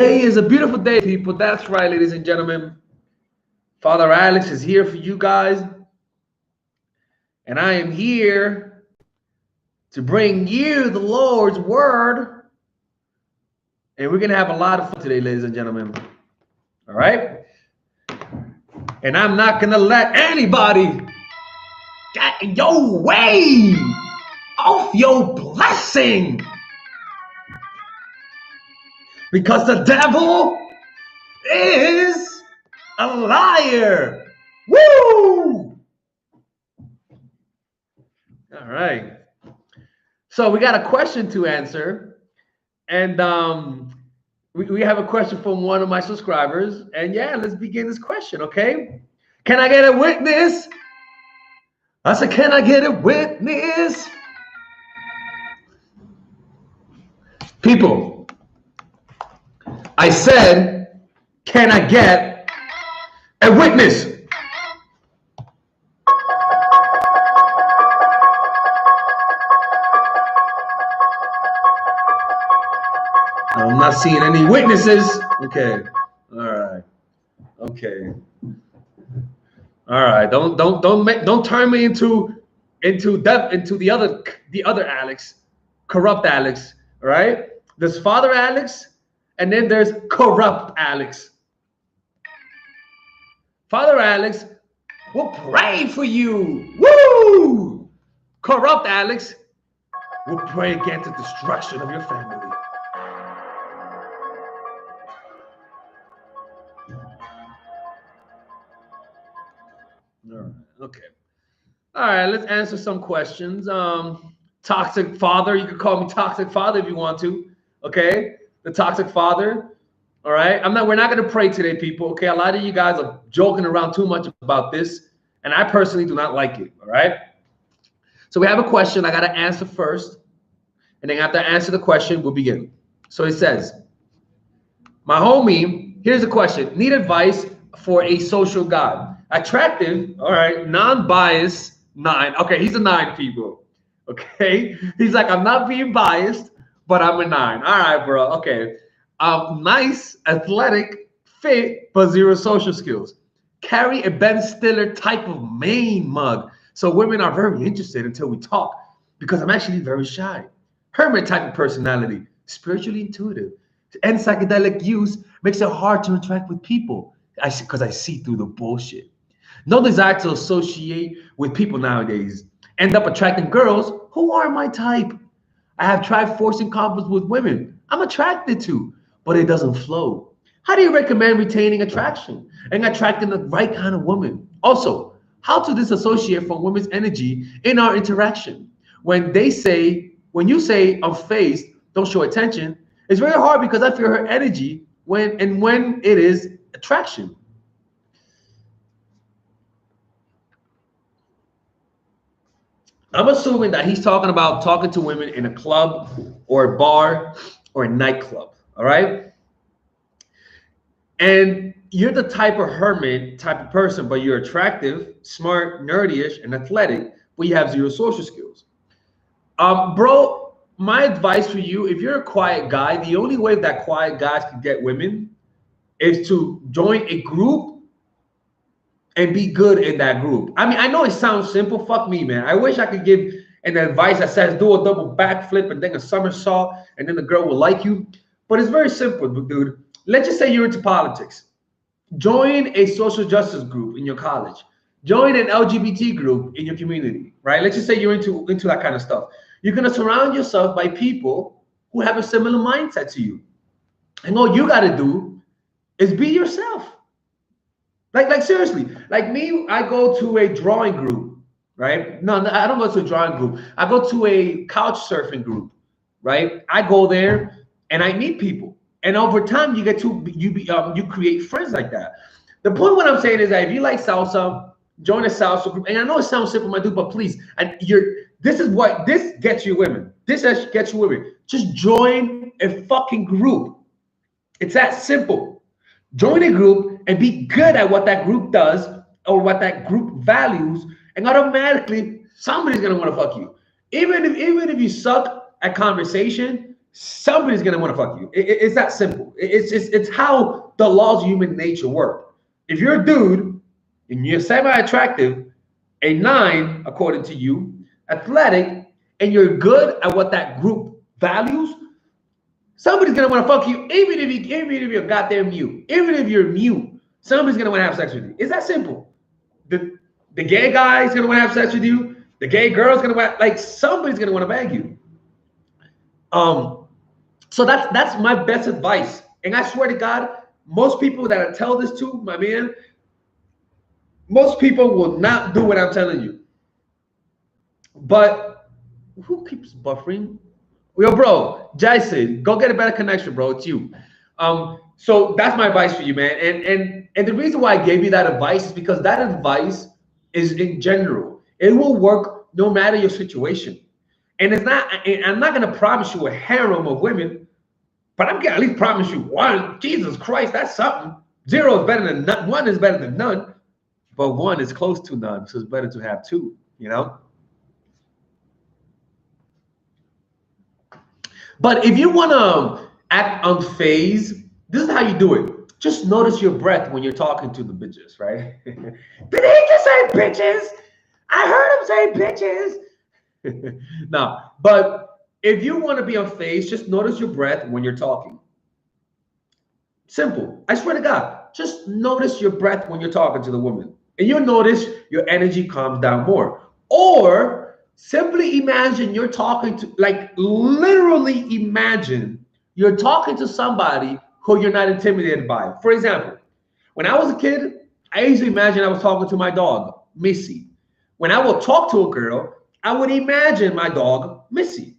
Today is a beautiful day, people. That's right, ladies and gentlemen. Father Alex is here for you guys, and I am here to bring you the Lord's word. And we're going to have a lot of fun today, ladies and gentlemen. All right? And I'm not going to let anybody get in your way of your blessing. Because the devil is a liar. Woo! All right. So we got a question to answer. And we have a question from one of my subscribers. And yeah, let's begin this question, okay? Can I get a witness? I said, can I get a witness? People, I said, can I get a witness? I'm not seeing any witnesses. Okay. All right. Okay. All right. Don't turn me into the other Alex, corrupt Alex. All right. There's Father Alex, and then there's corrupt Alex. Father Alex will pray for you. Woo! Corrupt Alex will pray against the destruction of your family. All right. Okay. All right. Let's answer some questions. Toxic father. You can call me toxic father if you want to. Okay. The toxic father. All right. We're not going to pray today, people. Okay. A lot of you guys are joking around too much about this, and I personally do not like it. All right. So we have a question I got to answer first, and then after I answer the question, we'll begin. So it says, my homie, here's a question. Need advice for a social guy. Attractive, all right, non-biased, 9. Okay, he's a 9, people. Okay, he's like, I'm not being biased, but I'm a 9. All right, bro. Okay, nice, athletic, fit, but 0 social skills. Carry a Ben Stiller type of main mug, so women are very interested until we talk, because I'm actually very shy. Hermit type of personality, spiritually intuitive, and psychedelic use makes it hard to interact with people. Because I see through the bullshit. No desire to associate with people nowadays. End up attracting girls who are my type. I have tried forcing compliments with women I'm attracted to, but it doesn't flow. How do you recommend retaining attraction and attracting the right kind of woman? Also, how to disassociate from women's energy in our interaction? When you say I'm phased, don't show attention, it's very hard because I feel her energy when it is attraction. I'm assuming that he's talking about talking to women in a club or a bar or a nightclub. All right. And you're the type of hermit type of person, but you're attractive, smart, nerdyish, and athletic, but you have 0 social skills. Bro, my advice for you, if you're a quiet guy, the only way that quiet guys can get women is to join a group and be good in that group. I mean, I know it sounds simple. Fuck me, man. I wish I could give an advice that says do a double backflip and then a somersault and then the girl will like you. But it's very simple, dude. Let's just say you're into politics. Join a social justice group in your college. Join an LGBT group in your community, right? Let's just say you're into that kind of stuff. You're going to surround yourself by people who have a similar mindset to you. And all you got to do is be yourself. Like seriously, like me, I go to a drawing group, right? No, I don't go to a drawing group. I go to a couch surfing group, right? I go there and I meet people, and over time you create friends like that. The point what I'm saying is that if you like salsa, join a salsa group. And I know it sounds simple, my dude, but please, this gets you women. This gets you women. Just join a fucking group. It's that simple. Join a group and be good at what that group does or what that group values, and automatically somebody's gonna want to fuck you. Even if you suck at conversation, somebody's gonna want to fuck you. It's that simple. It's how the laws of human nature work. If you're a dude and you're semi-attractive, a 9 according to you, athletic, and you're good at what that group values, somebody's gonna want to fuck you, even if you're goddamn mute. Even if you're mute, somebody's gonna want to have sex with you. It's that simple. The gay guy's gonna want to have sex with you. The gay girl's gonna want, like, somebody's gonna want to bang you. So that's my best advice. And I swear to God, most people that I tell this to, my man, most people will not do what I'm telling you. But who keeps buffering? Yo, bro, Jason, go get a better connection, bro. It's you. So that's my advice for you, man. And the reason why I gave you that advice is because that advice is in general. It will work no matter your situation. And it's not, I'm not going to promise you a harem of women, but I'm going to at least promise you one. Jesus Christ, that's something. 0 is better than none. 1 is better than none, but 1 is close to none. So it's better to have 2, you know? But if you want to act unfazed, this is how you do it. Just notice your breath when you're talking to the bitches, right? Did he just say bitches? I heard him say bitches. No, but if you want to be unfazed, just notice your breath when you're talking. Simple. I swear to God, just notice your breath when you're talking to the woman, and you'll notice your energy calms down more. Or simply imagine you're talking to, like, literally imagine you're talking to somebody who you're not intimidated by. For example, when I was a kid, I used to imagine I was talking to my dog, Missy. When I would talk to a girl, I would imagine my dog, Missy,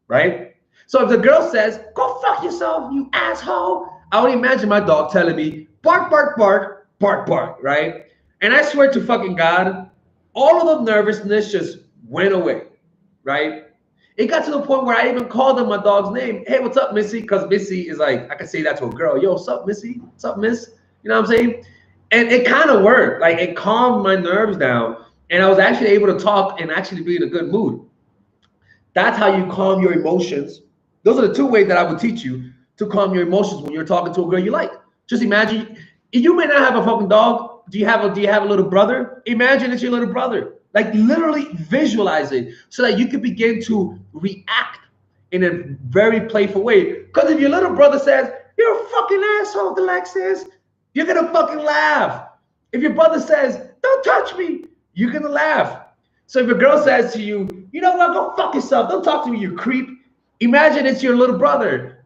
right? So if the girl says, go fuck yourself, you asshole, I would imagine my dog telling me, bark, bark, bark, bark, bark, right? And I swear to fucking God, all of the nervousness just went away, right? It got to the point where I even called them my dog's name. Hey, what's up, Missy? Because Missy is like, I can say that to a girl. Yo, what's up, Missy? What's up, miss? You know what I'm saying? And it kind of worked. Like, it calmed my nerves down. And I was actually able to talk and actually be in a good mood. That's how you calm your emotions. Those are the 2 ways that I would teach you to calm your emotions when you're talking to a girl you like. Just imagine, you may not have a fucking dog. Do you have a little brother? Imagine it's your little brother. Like, literally visualize it so that you can begin to react in a very playful way. Because if your little brother says, you're a fucking asshole, Alexis, you're going to fucking laugh. If your brother says, don't touch me, you're going to laugh. So if a girl says to you, you know what, go fuck yourself, don't talk to me, you creep. Imagine it's your little brother.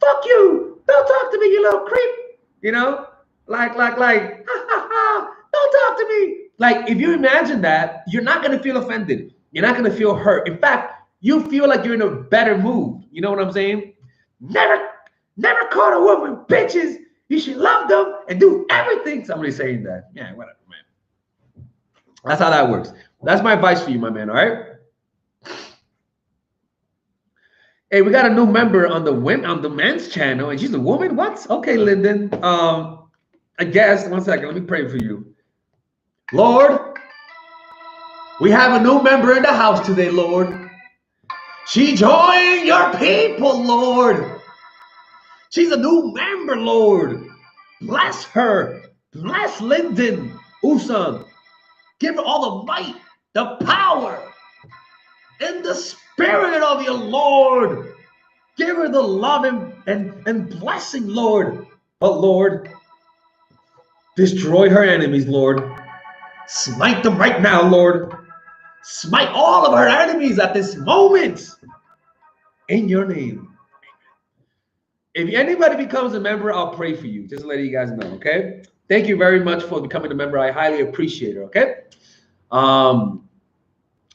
Fuck you, don't talk to me, you little creep. You know, like, ha, ha, ha, don't talk to me. Like, if you imagine that, you're not going to feel offended. You're not going to feel hurt. In fact, you feel like you're in a better mood. You know what I'm saying? Never call a woman bitches. You should love them and do everything. Somebody's saying that. Yeah, whatever, man. That's how that works. That's my advice for you, my man, all right? Hey, we got a new member on the men's channel, and she's a woman? What? Okay, Lyndon. I guess, one second, let me pray for you. Lord, we have a new member in the house today, Lord. She joined your people, Lord. She's a new member, Lord. Bless her. Bless Lyndon Usan. Give her all the might, the power, and the spirit of your Lord. Give her the love and blessing, Lord. But Lord, destroy her enemies, Lord. Smite them right now, Lord. Smite all of her enemies at this moment. In your name. If anybody becomes a member, I'll pray for you. Just letting you guys know, okay? Thank you very much for becoming a member. I highly appreciate it, okay? All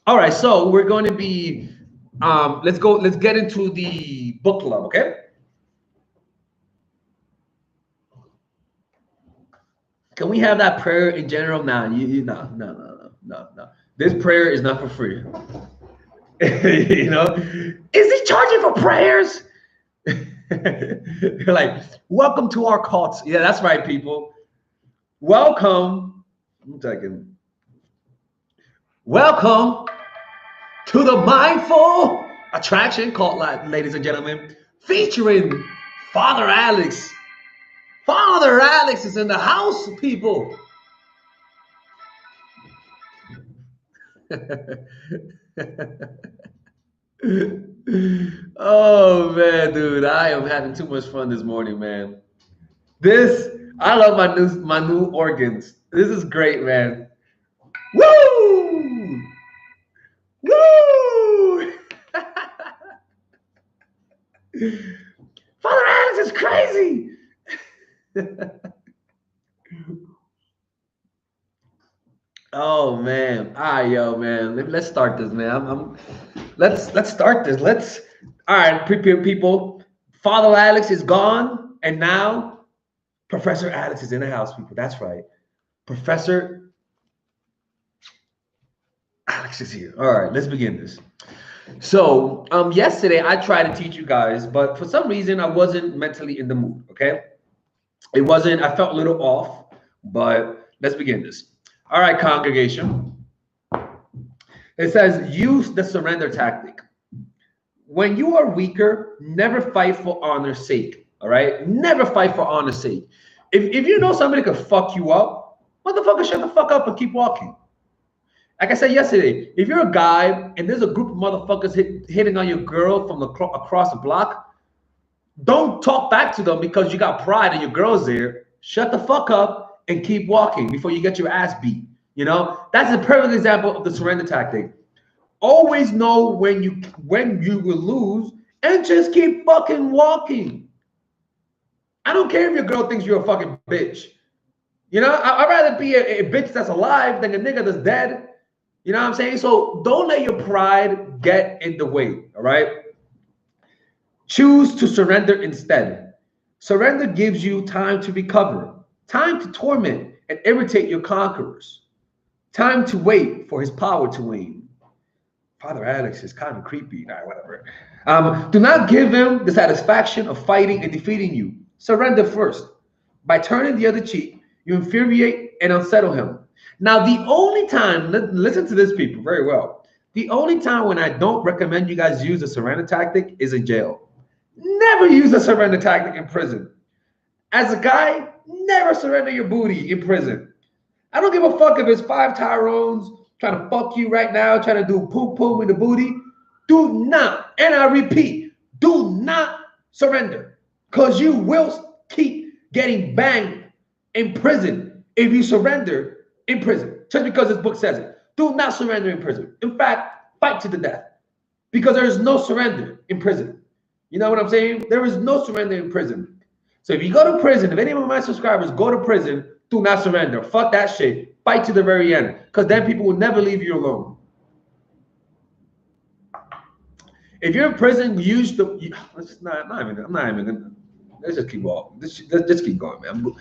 right, so we're going to be, let's get into the book club, okay? Can we have that prayer in general? No. This prayer is not for free. You know, is he charging for prayers? You're like, welcome to our cults. Yeah, that's right, people. Welcome. I'm taking. Welcome to the Mindful attraction called, ladies and gentlemen, featuring Father Alex. Father Alex is in the house, people. Oh man, dude, I am having too much fun this morning, man. This, I love my new organs. This is great, man. Woo! Woo! Father Alex is crazy. Oh man, yo man, let's start this, man. Let's start this. All right, prepare people. Father Alex is gone, and now Professor Alex is in the house, people. That's right. Professor Alex is here. All right, let's begin this. So, yesterday I tried to teach you guys, but for some reason I wasn't mentally in the mood. Okay, it wasn't. I felt a little off, but let's begin this. All right, congregation. It says use the surrender tactic. When you are weaker, never fight for honor's sake. All right, never fight for honor's sake. If you know somebody could fuck you up, motherfucker, shut the fuck up and keep walking. Like I said yesterday, if you're a guy and there's a group of motherfuckers hitting on your girl from across the block, don't talk back to them because you got pride and your girl's there. Shut the fuck up and keep walking before you get your ass beat. You know, that's a perfect example of the surrender tactic. Always know when you will lose and just keep fucking walking. I don't care if your girl thinks you're a fucking bitch. You know, I'd rather be a bitch that's alive than a nigga that's dead. You know what I'm saying? So don't let your pride get in the way, all right? Choose to surrender instead. Surrender gives you time to recover, time to torment and irritate your conquerors, time to wait for his power to wane. Father Alex is kind of creepy. Nah, whatever. Do not give him the satisfaction of fighting and defeating you. Surrender first. By turning the other cheek, you infuriate and unsettle him. Now, the only time, listen to this, people, very well. The only time when I don't recommend you guys use a surrender tactic is in jail. Never use a surrender tactic in prison. As a guy, never surrender your booty in prison. I don't give a fuck if it's 5 Tyrones trying to fuck you right now, trying to do poo-poo with the booty. Do not, and I repeat, do not surrender, because you will keep getting banged in prison if you surrender in prison, just because this book says it. Do not surrender in prison. In fact, fight to the death, because there is no surrender in prison. You know what I'm saying? There is no surrender in prison. So if you go to prison, if any of my subscribers go to prison, do not surrender. Fuck that shit. Fight to the very end, because then people will never leave you alone. If you're in prison, use the. I'm not even gonna. Let's just keep walking. Let's just keep going, man.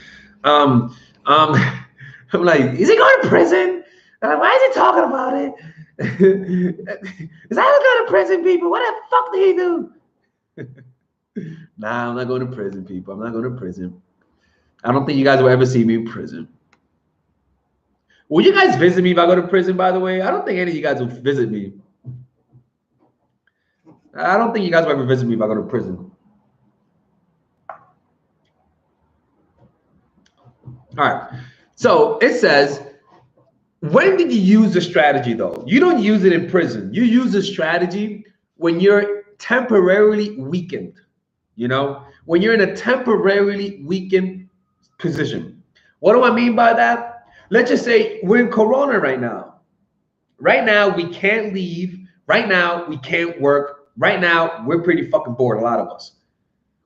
I'm like, is he going to prison? Why is he talking about it? Is Alex going to prison, people? What the fuck did he do? Nah, I'm not going to prison, people. I'm not going to prison. I don't think you guys will ever see me in prison. Will you guys visit me if I go to prison, by the way? I don't think any of you guys will visit me. I don't think you guys will ever visit me if I go to prison. All right. So it says, when did you use the strategy, though? You don't use it in prison. You use the strategy when you're temporarily weakened, you know, when you're in a temporarily weakened position. What do I mean by that? Let's just say we're in Corona right now. Right now, we can't leave. Right now, we can't work. Right now, we're pretty fucking bored, a lot of us.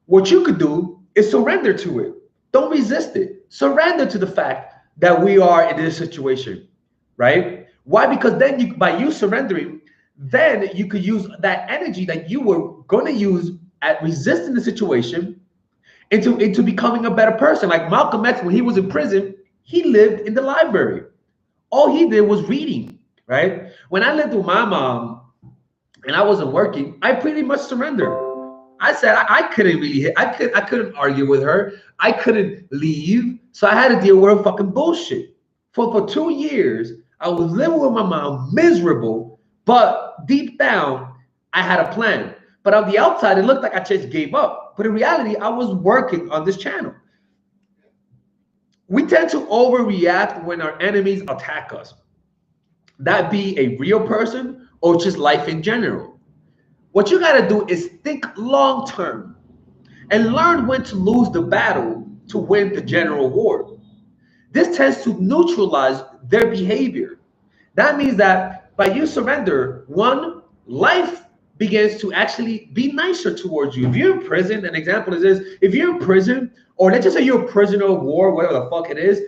What you could do is surrender to it. Don't resist it. Surrender to the fact that we are in this situation, right? Why? Because then by you surrendering, then you could use that energy that you were going to use at resisting the situation into becoming a better person. Like Malcolm X, when he was in prison, he lived in the library. All he did was reading, right? When I lived with my mom and I wasn't working, I pretty much surrendered. I said I couldn't really I couldn't argue with her. I couldn't leave. So I had to deal with her fucking bullshit. For 2 years, I was living with my mom, miserable, but deep down, I had a plan. But on the outside, it looked like I just gave up. But in reality, I was working on this channel. We tend to overreact when our enemies attack us. That be a real person or just life in general. What you got to do is think long term and learn when to lose the battle to win the general war. This tends to neutralize their behavior. That means that by you surrender, one, life begins to actually be nicer towards you. If you're in prison, an example is this: if you're in prison, or let's just say you're a prisoner of war, whatever the fuck it is,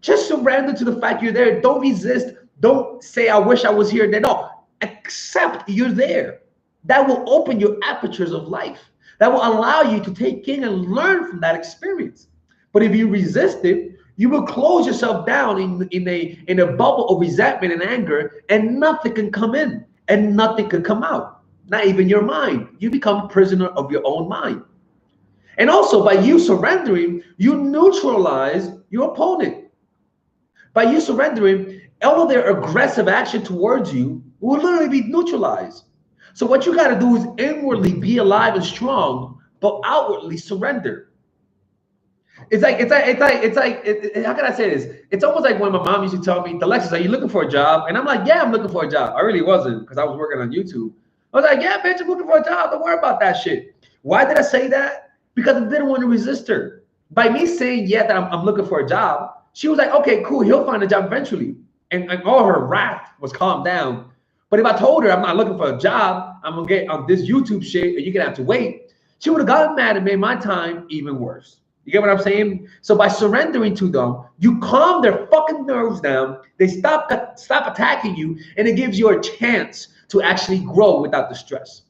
just surrender to the fact you're there. Don't resist. Don't say, I wish I was here. No, accept you're there. That will open your apertures of life. That will allow you to take in and learn from that experience. But if you resist it, you will close yourself down in a bubble of resentment and anger, and nothing can come in and nothing can come out. Not even your mind. You become a prisoner of your own mind. And also, by you surrendering, you neutralize your opponent. By you surrendering, all of their aggressive action towards you will literally be neutralized. So what you got to do is inwardly be alive and strong, but outwardly surrender. How can I say this? It's almost like when my mom used to tell me, Alexis, are you looking for a job? And I'm like, yeah, I'm looking for a job. I really wasn't, because I was working on YouTube. I was like, yeah, bitch, I'm looking for a job. Don't worry about that shit. Why did I say that? Because I didn't want to resist her. By me saying, yeah, that I'm looking for a job, she was like, okay, cool, he'll find a job eventually. And all her wrath was calmed down. But if I told her I'm not looking for a job, I'm going to get on this YouTube shit and you're going to have to wait, she would have gotten mad and made my time even worse. You get what I'm saying? So by surrendering to them, you calm their fucking nerves down. They stop attacking you, and it gives you a chance to actually grow without the stress.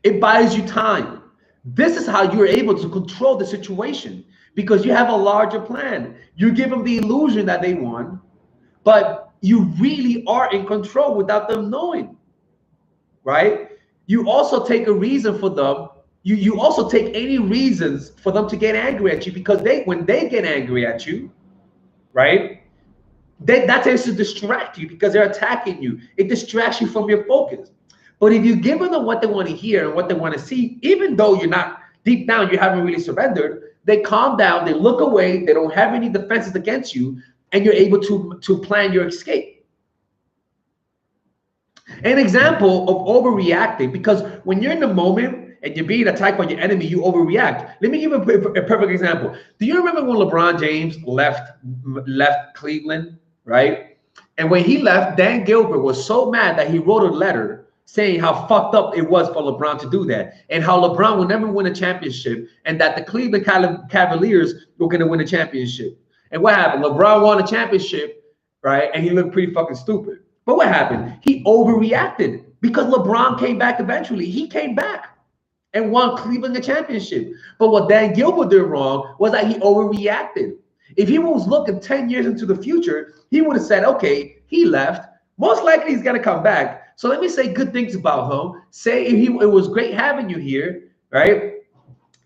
It buys you time. This is how you're able to control the situation, because you have a larger plan. You give them the illusion that they won, but you really are in control without them knowing, right? You also take a reason for them. You also take any reasons for them to get angry at you, because when they get angry at you, right, that tends to distract you because they're attacking you. It distracts you from your focus. But if you give them what they want to hear and what they want to see, even though you're not deep down, you haven't really surrendered, they calm down, they look away, they don't have any defenses against you, and you're able to plan your escape. An example of overreacting, because when you're in the moment and you're being attacked by your enemy, you overreact. Let me give a perfect example. Do you remember when LeBron James left Cleveland, right? And when he left, Dan Gilbert was so mad that he wrote a letter saying how fucked up it was for LeBron to do that, and how LeBron would never win a championship, and that the Cleveland Cavaliers were going to win a championship. And what happened? LeBron won a championship, right? And he looked pretty fucking stupid. But what happened? He overreacted because LeBron came back eventually. He came back and won Cleveland the championship. But what Dan Gilbert did wrong was that he overreacted. If he was looking 10 years into the future, he would have said, okay, he left. Most likely he's going to come back. So let me say good things about him. Say it was great having you here, right?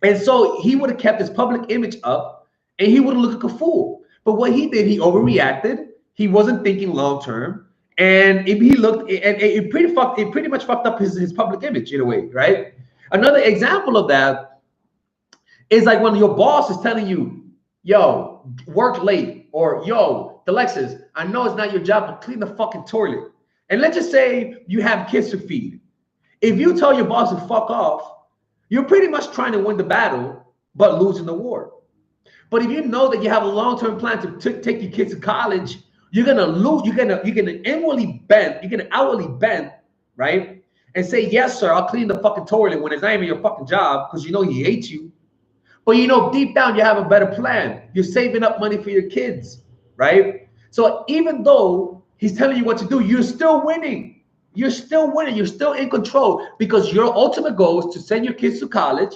And so he would have kept his public image up, and he would have looked like a fool. But what he did, he overreacted. He wasn't thinking long term. And if he looked, and it pretty much fucked up his public image in a way, right? Another example of that is like when your boss is telling you, yo, work late, or yo, Alexis, I know it's not your job, but clean the fucking toilet. And let's just say you have kids to feed. If you tell your boss to fuck off, you're pretty much trying to win the battle, but losing the war. But if you know that you have a long-term plan to take your kids to college, you're gonna lose. You're gonna inwardly bend. You're gonna outwardly bend, right? And say, yes, sir, I'll clean the fucking toilet when it's not even your fucking job, because you know he hates you. But you know deep down you have a better plan. You're saving up money for your kids, right? So even though he's telling you what to do, you're still winning. You're still winning. You're still in control, because your ultimate goal is to send your kids to college.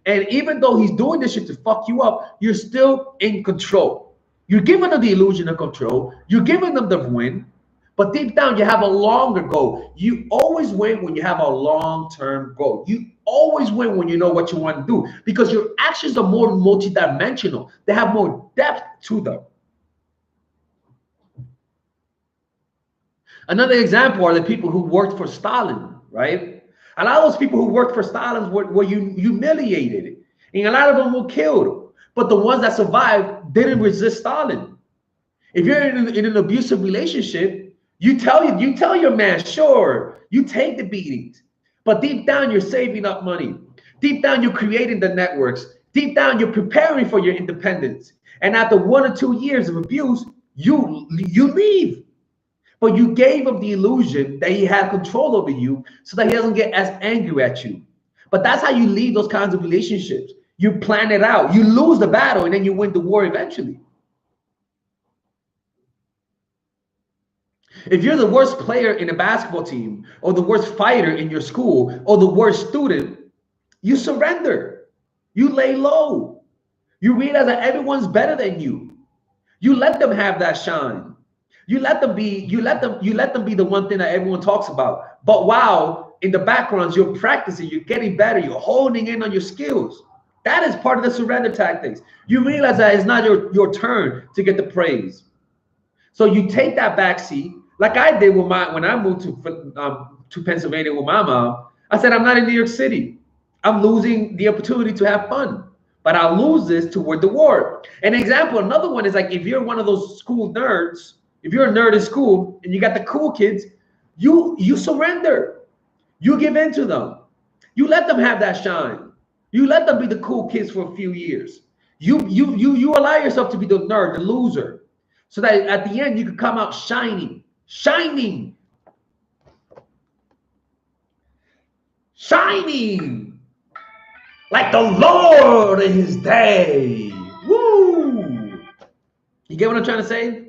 And even though he's doing this shit to fuck you up, you're still in control. You're giving them the illusion of control. You're giving them the win. But deep down, you have a longer goal. You always win when you have a long-term goal. You always win when you know what you want to do, because your actions are more multidimensional. They have more depth to them. Another example are the people who worked for Stalin, right? A lot of those people who worked for Stalin were humiliated, and a lot of them were killed. But the ones that survived didn't resist Stalin. If you're in an abusive relationship, you tell your man, sure, you take the beatings, but deep down you're saving up money. Deep down you're creating the networks. Deep down you're preparing for your independence. And after 1 or 2 years of abuse, you leave. But you gave him the illusion that he had control over you so that he doesn't get as angry at you. But that's how you leave those kinds of relationships. You plan it out. You lose the battle and then you win the war eventually. If you're the worst player in a basketball team, or the worst fighter in your school, or the worst student, you surrender. You lay low. You realize that everyone's better than you. You let them have that shine. You let them be the one thing that everyone talks about. But while in the background, you're practicing, you're getting better, you're honing in on your skills. That is part of the surrender tactics. You realize that it's not your turn to get the praise. So you take that back seat, like I did when I moved to Pennsylvania with my mom. I said, I'm not in New York City. I'm losing the opportunity to have fun, but I'll lose this toward the war. An example, another one is like, if you're one of those school nerds, if you're a nerd in school and you got the cool kids, you surrender. You give in to them. You let them have that shine. You let them be the cool kids for a few years. You allow yourself to be the nerd, the loser, so that at the end you can come out shining, shining, shining like the Lord in his day. Woo! You get what I'm trying to say?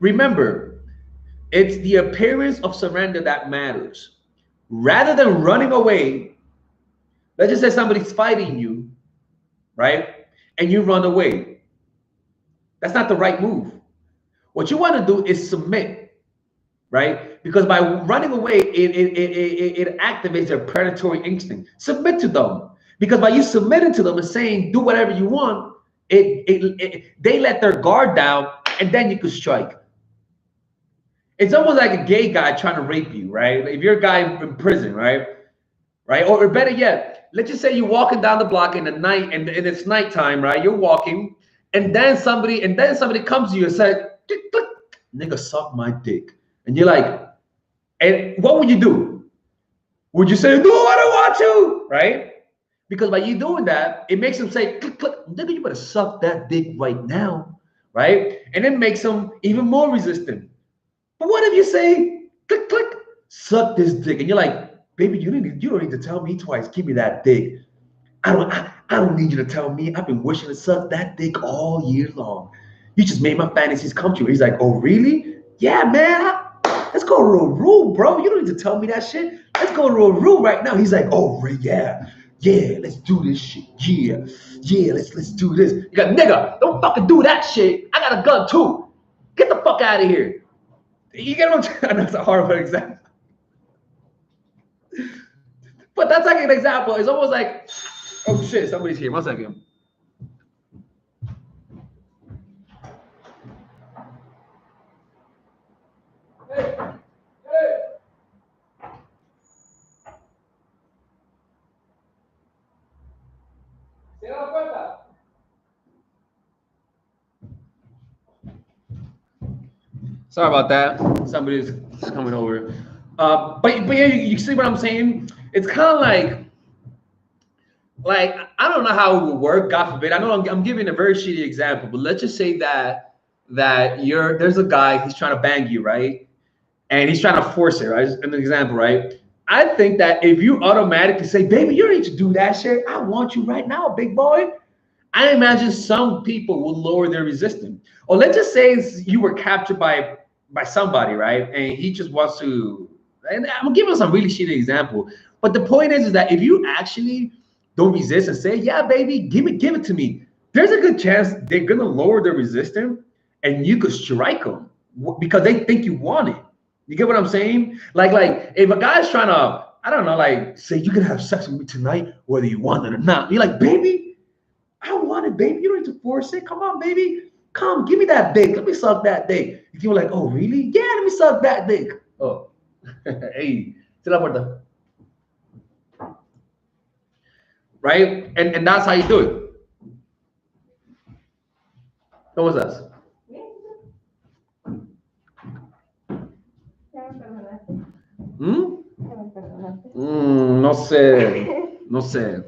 Remember, it's the appearance of surrender that matters. Rather than running away, let's just say somebody's fighting you, right? And you run away. That's not the right move. What you want to do is submit, right? Because by running away, it activates their predatory instinct. Submit to them. Because by you submitting to them and saying, do whatever you want, they let their guard down, and then you can strike. It's almost like a gay guy trying to rape you, right? If you're a guy in prison, right? Or better yet, let's just say you're walking down the block in the night, and it's nighttime, right? You're walking, and then somebody comes to you and says, click, click, nigga, suck my dick. And you're like, and what would you do? Would you say, no, I don't want to, right? Because by you doing that, it makes them say, click, click, nigga, you better suck that dick right now, right? And it makes them even more resistant. But what if you say, click, click, suck this dick? And you're like, baby, you don't need to tell me twice. Give me that dick. I don't need you to tell me. I've been wishing to suck that dick all year long. You just made my fantasies come true. He's like, oh, really? Yeah, man. Let's go to a room, bro. You don't need to tell me that shit. Let's go to a room right now. He's like, oh, yeah. Yeah, let's do this shit. Yeah, let's do this. You got, nigga, don't fucking do that shit. I got a gun too. Get the fuck out of here. You get what I'm saying? That's a horrible example. But that's like an example. It's almost like, oh shit, somebody's here. 1 second. Hey. Cierra la puerta. Sorry about that. Somebody's coming over. But yeah, you see what I'm saying? It's kind of like I don't know how it would work. God forbid. I know I'm giving a very shitty example, but let's just say that there's a guy, he's trying to bang you, right? And he's trying to force it, right? An example, right? I think that if you automatically say, baby, you don't need to do that shit. I want you right now, big boy. I imagine some people will lower their resistance. Or let's just say you were captured by somebody, right? And he just wants to, and I'm giving some really shitty example. But the point is that if you actually don't resist and say, yeah, baby, give it to me, there's a good chance they're gonna lower their resistance and you could strike them because they think you want it. You get what I'm saying? Like if a guy's trying to, I don't know, like say you can have sex with me tonight, whether you want it or not. You're like, baby, I want it, baby. You don't need to force it. Come on, baby. Come, give me that dick. Let me suck that dick. If you're like, oh, really? Yeah, let me suck that dick. Oh, hey, to la puerta. Right? And that's how you do it. ¿Cómo estás? ¿Mm? No sé. No sé.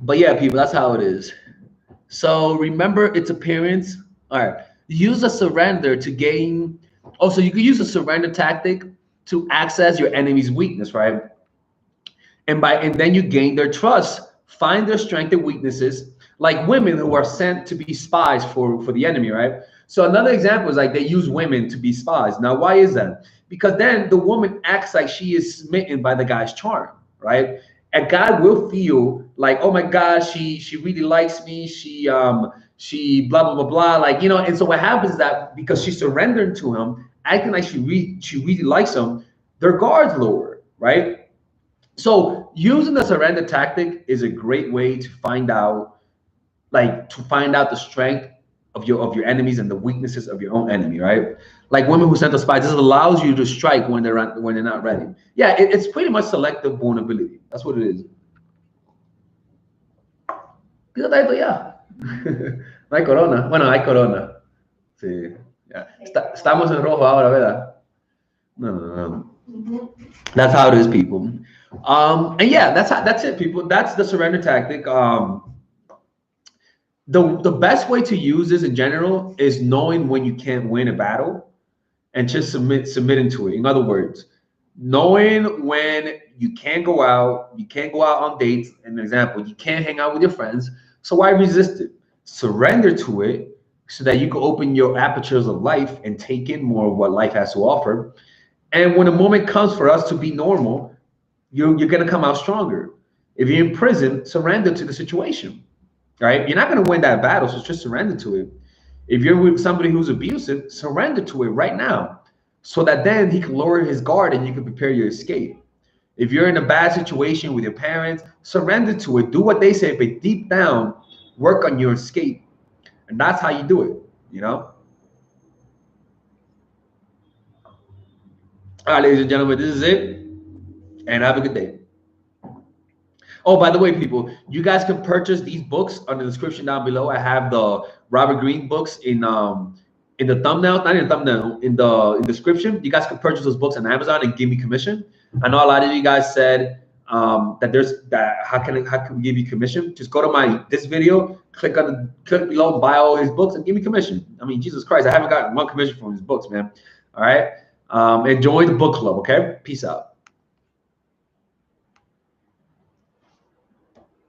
But yeah, people, that's how it is. So remember its appearance. All right. Use a surrender to gain. Also, you can use a surrender tactic to access your enemy's weakness, right? And then you gain their trust, find their strength and weaknesses, like women who are sent to be spies for the enemy, right? So another example is like they use women to be spies. Now, why is that? Because then the woman acts like she is smitten by the guy's charm, right? A guy will feel like, oh my God, she really likes me. She blah blah blah blah. Like, you know, and so what happens is that because she's surrendering to him, acting like she really likes him, their guards lower, right? So using the surrender tactic is a great way to find out, the strength of your enemies and the weaknesses of your own enemy, right? Like women who sent a spy, this allows you to strike when they're not ready. Yeah, it's pretty much selective vulnerability. That's what it is. Ya. No hay corona. Bueno, hay corona. Sí. Yeah. Estamos en rojo ahora, ¿verdad? No. That's how it is, people. And yeah, that's it, people. That's the surrender tactic. The best way to use this in general is knowing when you can't win a battle and just submitting to it. In other words, knowing when you can't go out on dates. An example, you can't hang out with your friends. So why resist it? Surrender to it so that you can open your apertures of life and take in more of what life has to offer. And when the moment comes for us to be normal, you're going to come out stronger. If you're in prison, surrender to the situation, right? You're not going to win that battle, so just surrender to it. If you're with somebody who's abusive, surrender to it right now so that then he can lower his guard and you can prepare your escape. If you're in a bad situation with your parents, surrender to it. Do what they say, but deep down, work on your escape. And that's how you do it, you know? All right, ladies and gentlemen, this is it. And have a good day. Oh, by the way, people, you guys can purchase these books on the description down below. I have the Robert Greene books in the thumbnail, not in the thumbnail, in the description. You guys can purchase those books on Amazon and give me commission. I know a lot of you guys said how can we give you commission? Just go to this video, click below, buy all his books, and give me commission. I mean, Jesus Christ, I haven't gotten one commission from his books, man. All right, and join the book club. Okay, peace out.